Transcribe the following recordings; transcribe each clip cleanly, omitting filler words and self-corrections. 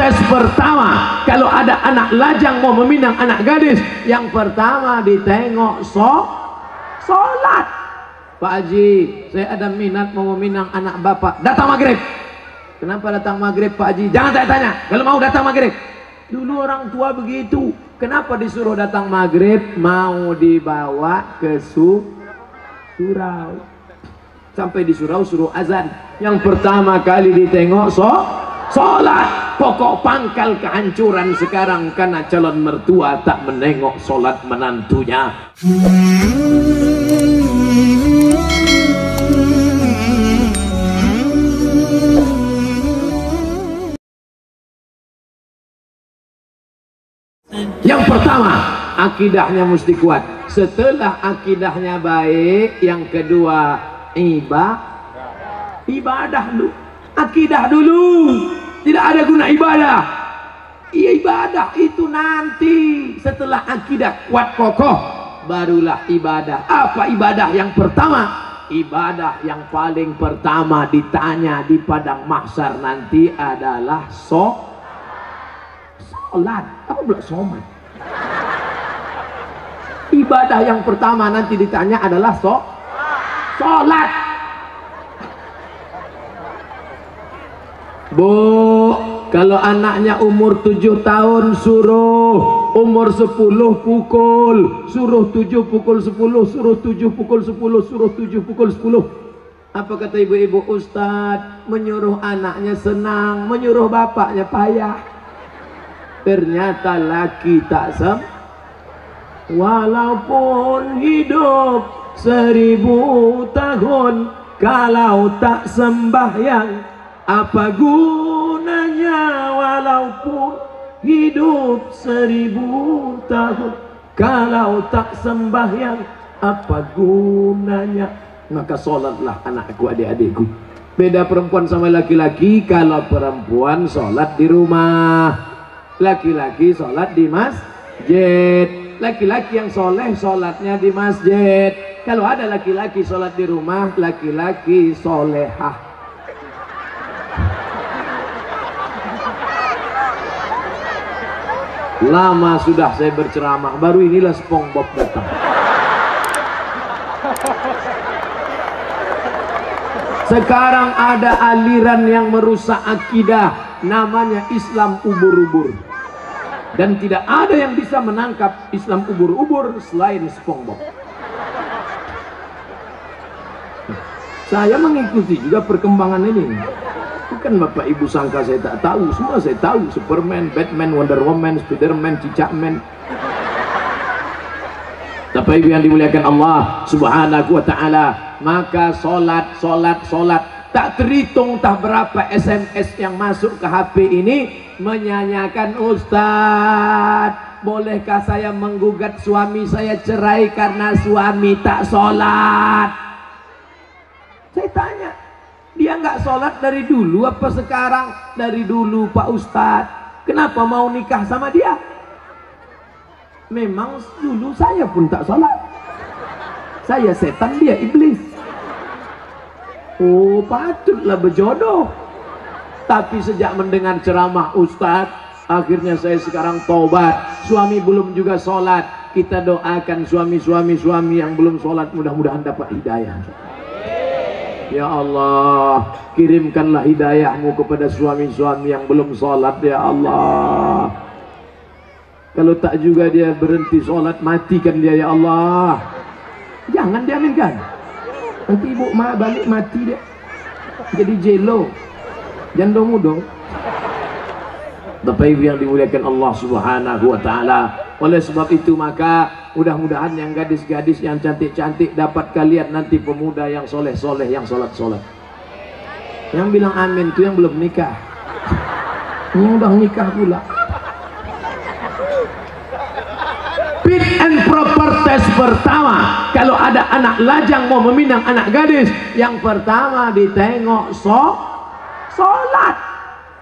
propertes pertama, kalau ada anak lajang mau meminang anak gadis, yang pertama ditengok sholat. Pak Haji, saya ada minat mau meminang anak bapak, datang maghrib. Kenapa datang maghrib Pak Haji? Jangan tanya-tanya, kalau mau datang maghrib. Dulu orang tua begitu. Kenapa disuruh datang maghrib? Mau dibawa ke surau. Sampai di surau suruh azan. Yang pertama kali ditengok sholat. Pokok pangkal kehancuran sekarang karena calon mertua tak menengok sholat menantunya. Yang pertama, akidahnya mesti kuat. Setelah akidahnya baik, yang kedua ibadah dulu. Akidah dulu. Tidak ada guna ibadah. Iya, ibadah itu nanti. Setelah akidah kuat kokoh, barulah ibadah. Apa ibadah yang pertama? Ibadah yang paling pertama ditanya di padang mahsyar nanti adalah sholat. Apa pula sholat? Ibadah yang pertama nanti ditanya adalah sholat. Bu, kalau anaknya umur 7 tahun suruh, umur 10 pukul, suruh 7 pukul 10, suruh 7 pukul 10, suruh 7 pukul 10. Apa kata ibu-ibu? Ustadz, menyuruh anaknya senang, menyuruh bapaknya payah. Ternyata laki tak walaupun hidup 1000 tahun, kalau tak sembahyang, apa gunanya? Walaupun hidup 1000 tahun, kalau tak sembahyang, apa gunanya? Maka sholatlah anakku, adik-adikku. Beda perempuan sama laki-laki. Kalau perempuan sholat di rumah, laki-laki sholat di masjid. Laki-laki yang soleh sholatnya di masjid. Kalau ada laki-laki sholat di rumah, laki-laki solehah. Lama sudah saya berceramah, baru inilah SpongeBob datang. Sekarang ada aliran yang merusak akidah, namanya Islam ubur-ubur. Dan tidak ada yang bisa menangkap Islam ubur-ubur selain SpongeBob. Saya mengikuti juga perkembangan ini. Bukan Bapak Ibu sangka saya tak tahu, semua saya tahu. Superman, Batman, Wonder Woman, Spiderman, Cicakman. Bapak Ibu yang dimuliakan Allah Subhanahu wa ta'ala, maka sholat. Tak terhitung tak berapa SMS yang masuk ke HP ini menyanyikan, Ustadz, bolehkah saya menggugat suami saya cerai karena suami tak sholat? Saya tanya, dia nggak sholat dari dulu apa sekarang? Dari dulu Pak Ustadz. Kenapa mau nikah sama dia? Memang dulu saya pun tak sholat. Saya setan, dia iblis. Oh, patutlah berjodoh. Tapi sejak mendengar ceramah Ustadz, akhirnya saya sekarang tobat. Suami belum juga sholat. Kita doakan suami yang belum sholat, mudah-mudahan dapat hidayah. Ya Allah, kirimkanlah hidayahmu kepada suami-suami yang belum sholat, ya Allah. Kalau tak juga dia berhenti sholat, matikan dia, ya Allah. Jangan diaminkan. Nanti ibu balik mati dia, jadi jelo, janda muda. Bapak Ibu yang dimuliakan Allah Subhanahu wa ta'ala. Oleh sebab itu maka mudah-mudahan yang gadis-gadis yang cantik-cantik dapat kalian nanti pemuda yang soleh-soleh, yang sholat-sholat. Yang bilang amin itu yang belum nikah. Yang udah nikah pula. Fit and proper test pertama, kalau ada anak lajang mau meminang anak gadis, yang pertama ditengok sholat.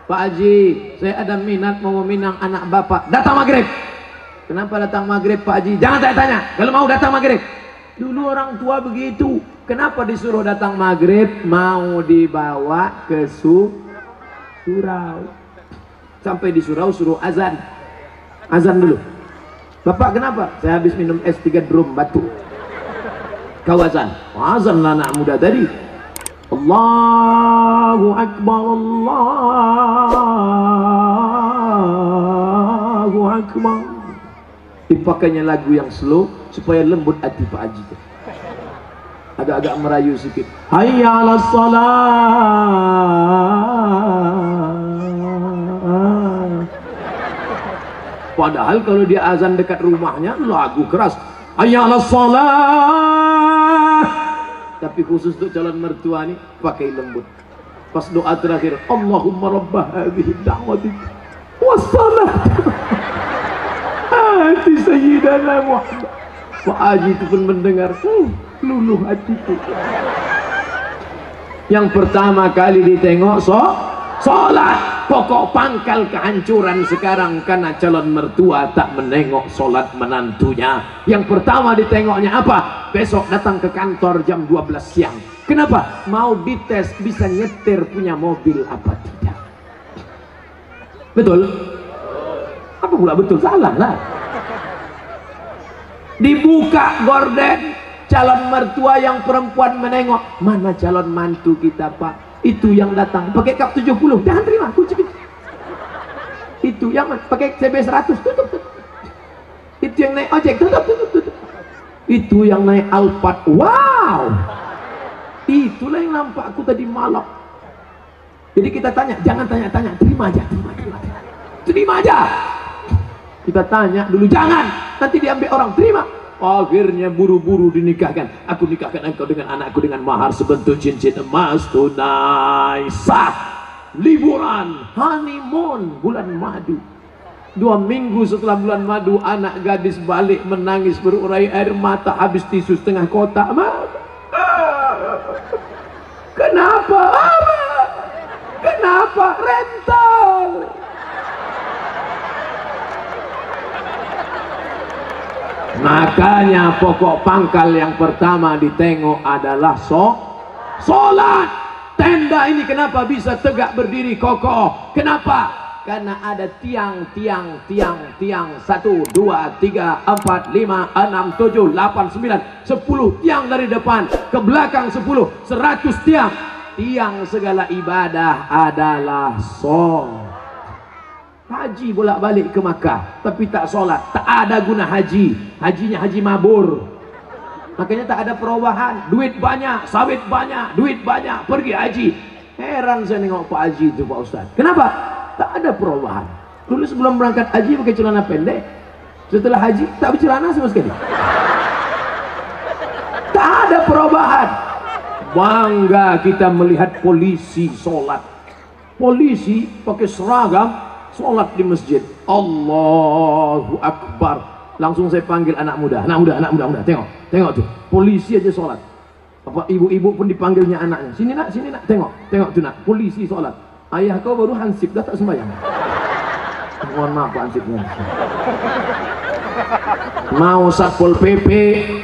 Pak Haji, saya ada minat mau meminang anak bapak, datang maghrib. Kenapa datang maghrib Pak Haji? Jangan tanya-tanya, kalau mau datang maghrib. Dulu orang tua begitu. Kenapa disuruh datang maghrib? Mau dibawa ke surau. Sampai di surau suruh azan. Azan dulu. Bapak kenapa? Saya habis minum es 3 drum batu. Kau azan. Azan lah anak muda tadi. Allahu Akbar, Allahu Akbar. Dipakainya lagu yang slow supaya lembut hati Pak Haji. Agak-agak merayu sedikit. Hayya 'alas salat. Padahal kalau dia azan dekat rumahnya lagu keras. Hayya 'alas salat. Tapi khusus untuk calon mertua nih pakai lembut. Pas doa terakhir, Allahumma rabbah hadhihi da'wati wassalat ati sayyidana Muhammad. Pak Haji itu pun mendengar, luluh hatiku. Yang pertama kali ditengok sholat. Pokok pangkal kehancuran sekarang karena calon mertua tak menengok sholat menantunya. Yang pertama ditengoknya apa? Besok datang ke kantor jam 12 siang. Kenapa? Mau dites bisa nyetir punya mobil apa tidak. Betul? Apa pula betul? Salah lah. Dibuka gorden, calon mertua yang perempuan menengok, mana calon mantu kita Pak? Itu yang datang pakai kap 70, jangan terima, kunci. Itu yang pakai CB 100, tutup. Itu yang naik ojek, tutup. Itu yang naik Alphard, wow. Itulah yang nampak aku tadi malam. Jadi kita tanya, jangan tanya-tanya, terima aja. Kita tanya dulu, jangan, nanti diambil orang, terima. Akhirnya buru-buru dinikahkan. Aku nikahkan engkau dengan anakku dengan mahar sebentuk cincin emas tunai sah. Liburan, honeymoon, bulan madu. 2 minggu setelah bulan madu, anak gadis balik menangis berurai air mata, habis tisu setengah kotak. Kenapa? Kenapa? Rental. Makanya pokok pangkal yang pertama ditengok adalah sholat. Tenda ini kenapa bisa tegak berdiri kokoh? Kenapa? Karena ada tiang 1, 2, 3, 4, 5, 6, 7, 8, 9, 10 tiang dari depan ke belakang 10, 100 tiang. Tiang segala ibadah adalah sholat. Haji bolak-balik ke Makkah tapi tak sholat, tak ada guna haji. Hajinya haji mabur. Makanya tak ada perubahan. Duit banyak, sawit banyak, duit banyak, pergi haji. Heran saya nengok Pak Haji itu Pak Ustaz. Kenapa? Tak ada perubahan. Dulu sebelum berangkat haji pakai celana pendek, setelah haji tak bercelana sama sekali. Tak ada perubahan. Bangga kita melihat polisi sholat. Polisi pakai seragam sholat di masjid. Allahu Akbar. Langsung saya panggil anak muda. Tengok tuh, polisi aja sholat. Apa ibu-ibu pun dipanggilnya anaknya. Sini nak, tengok tuh nak, polisi sholat. Ayah kau baru hansip, dah tak sembahyang. Mohon maaf Pak hansipnya. Mau Satpol PP,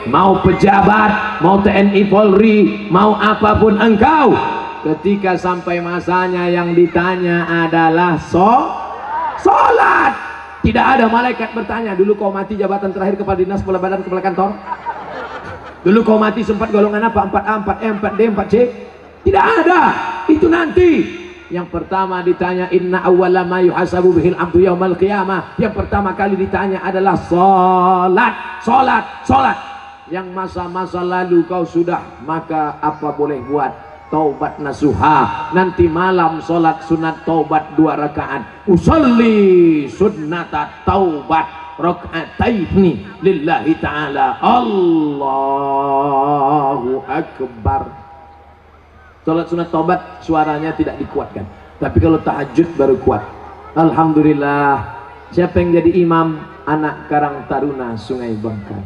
mau pejabat, mau TNI Polri, mau apapun engkau, ketika sampai masanya yang ditanya adalah sholat. Tidak ada malaikat bertanya, dulu kau mati jabatan terakhir kepala dinas, kepala badan, kepala kantor? Dulu kau mati sempat golongan apa? 4A, 4E, 4D, 4C? Tidak ada. Itu nanti. Yang pertama ditanya, inna awwala ma yuhasabu bihil abdu yaumal qiyamah. Yang pertama kali ditanya adalah sholat. Yang masa-masa lalu kau sudah, maka apa boleh buat? Taubat nasuha. Nanti malam sholat sunat taubat 2 rakaat. Usolli sunnata taubat raka'ataini lillahi ta'ala. Allahu Akbar. Sholat sunat taubat suaranya tidak dikuatkan, tapi kalau tahajud baru kuat. Alhamdulillah. Siapa yang jadi imam? Anak Karang Taruna Sungai Bangkai.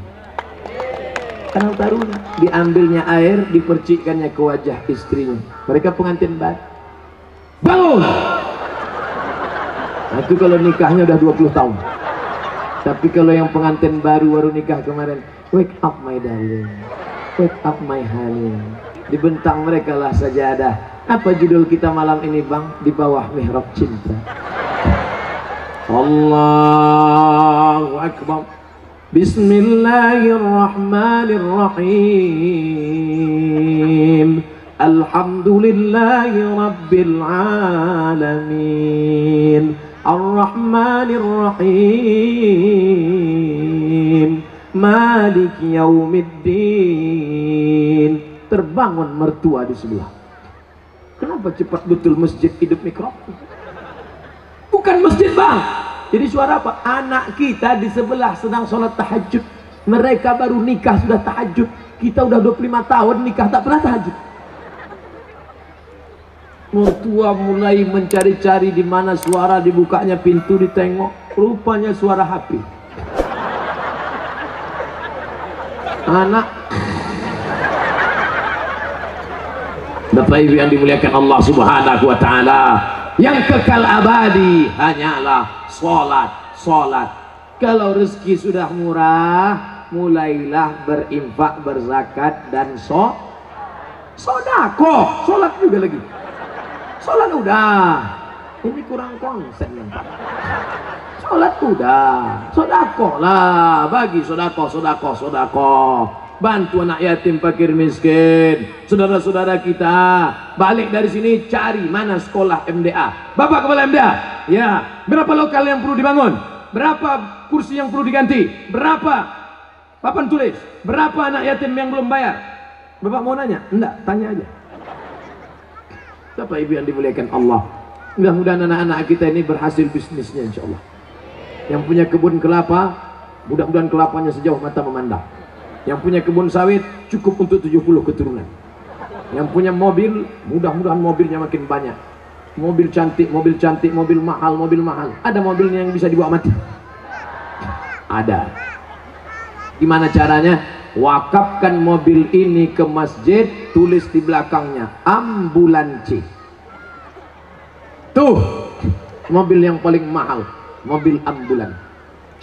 Karang Taruna, diambilnya air, dipercikkannya ke wajah istrinya. Mereka pengantin baru. Bangun! Nah, itu kalau nikahnya udah 20 tahun. Tapi kalau yang pengantin baru nikah kemarin, wake up my darling, wake up my honey. Dibentang mereka lah sajadah. Apa judul kita malam ini bang? Di bawah mihrab cinta. Allahu Akbar. Bismillahirrahmanirrahim. Alhamdulillahi Rabbil Alamin. Ar-Rahmanir-Rahim. Malik Yaumiddin. Terbangun mertua di sebelah. Kenapa cepat betul masjid hidup mikrofon? Bukan masjid bang. Jadi suara apa? Anak kita di sebelah sedang sholat tahajud. Mereka baru nikah sudah tahajud. Kita udah 25 tahun nikah tak pernah tahajud. Mertua mulai mencari-cari di mana suara, dibukanya pintu, ditengok, rupanya suara HP. Anak Bapak Ibu yang dimuliakan Allah Subhanahu wa taala, yang kekal abadi hanyalah salat. Kalau rezeki sudah murah, mulailah berinfak, berzakat dan sedekah. Salat juga lagi. Salat udah, ini kurang konsep yang Pak. Salat udah, sedekah lah, bagi sedekah. Bantu anak yatim, fakir miskin, saudara-saudara kita. Balik dari sini cari mana sekolah MDA. Bapak kepala MDA, ya, berapa lokal yang perlu dibangun, berapa kursi yang perlu diganti, berapa papan tulis, berapa anak yatim yang belum bayar. Bapak mau nanya? Enggak, tanya aja. Bapak Ibu yang dimuliakan Allah, mudah-mudahan anak-anak kita ini berhasil bisnisnya insya Allah. Yang punya kebun kelapa, mudah-mudahan kelapanya sejauh mata memandang. Yang punya kebun sawit cukup untuk 70 keturunan. Yang punya mobil, mudah-mudahan mobilnya makin banyak. Mobil cantik, mobil mahal. Ada mobilnya yang bisa dibawa mati? Ada. Gimana caranya? Wakafkan mobil ini ke masjid, tulis di belakangnya ambulansi. Tuh, mobil yang paling mahal, mobil ambulan.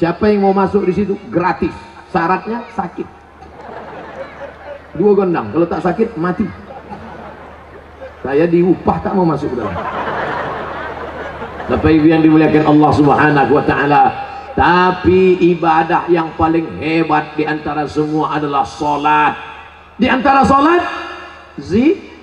Siapa yang mau masuk di situ? Gratis. Syaratnya sakit. 2 gondang, kalau tak sakit mati. Saya diupah tak mau masuk ke dalam. Bapak Ibu yang dimuliakan Allah Subhanahu wa taala, tapi ibadah yang paling hebat di antara semua adalah salat. Di antara salat zikir.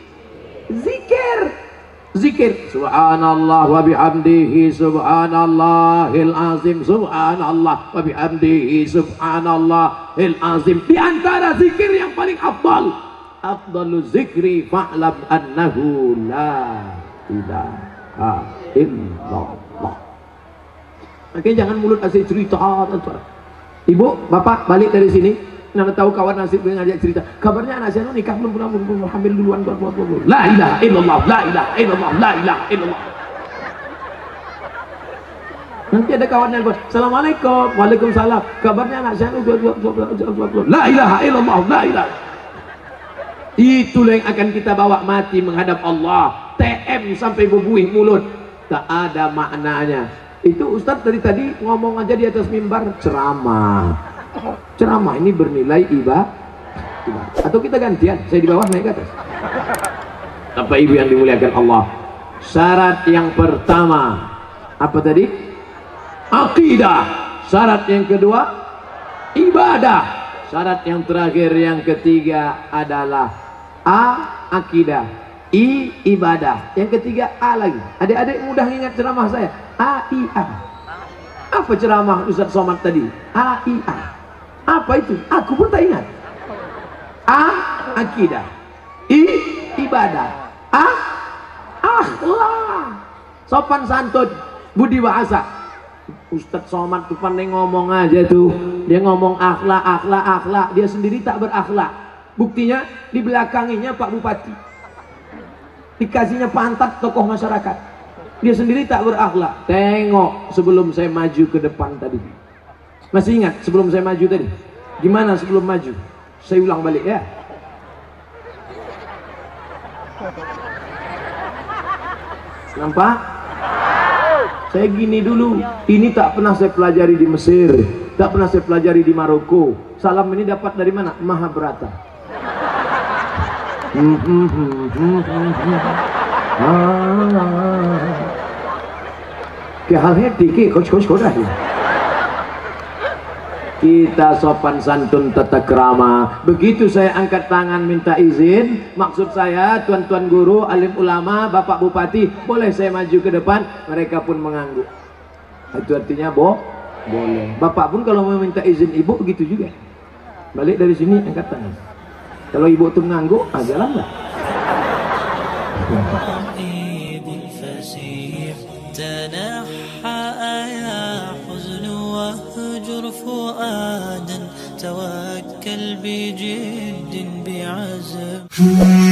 Subhanallah wa bihamdihi subhanallahil azim, subhanallah wa bihamdihi subhanallahil azim. Di antara zikir yang paling afdalu zikri fa'lam annahu la ilaha illallah. Makanya jangan mulut asli cerita. Ibu, bapak balik dari sini, nggak tahu kawan nasib dengan ngajak cerita. Kabarnya anak saya nikah belum hamil duluan. La ilaha illallah, la ilaha illallah, la ilaha illallah. Nanti ada kawan yang bilang, assalamualaikum, waalaikumsalam. Kabarnya anak saya la ilaha illallah, la ilaha. Itulah yang akan kita bawa mati menghadap Allah. TM sampai berbuih mulut, tak ada maknanya. Itu Ustadz dari tadi ngomong aja di atas mimbar ceramah ini bernilai ibadah. Atau kita gantian, saya di bawah naik ke atas. Bapak Ibu yang dimuliakan Allah, syarat yang pertama apa tadi? Akidah. Syarat yang kedua ibadah. Syarat yang terakhir yang ketiga adalah akidah, ibadah. Yang ketiga lagi. Adik-adik mudah ingat ceramah saya. Apa ceramah Ustaz Somad tadi? Apa itu? Aku pun tak ingat. Akidah, ibadah, akhlak, sopan santun, budi bahasa. Ustaz Somad tuh pandai ngomong aja tuh. Dia ngomong akhlak. Dia sendiri tak berakhlak. Buktinya di belakanginya Pak Bupati, dikasihnya pantat tokoh masyarakat. Dia sendiri tak berakhlak. Tengok sebelum saya maju ke depan tadi. Masih ingat sebelum saya maju tadi? Gimana sebelum maju? Saya ulang balik ya. Nampak? Saya gini dulu. Ini tak pernah saya pelajari di Mesir, tak pernah saya pelajari di Maroko. Salam ini dapat dari mana? Mahabharata. Ke halnya dikit coach dah. Kita sopan santun tata krama. Begitu saya angkat tangan minta izin, maksud saya tuan-tuan guru, alim ulama, bapak bupati, boleh saya maju ke depan? Mereka pun mengangguk. Itu artinya boleh. Bapak pun kalau mau minta izin ibu begitu juga. Balik dari sini angkat tangan. Kalau ibu tuh mengangguk, jalan lah. فؤادا توكل بجد بعزم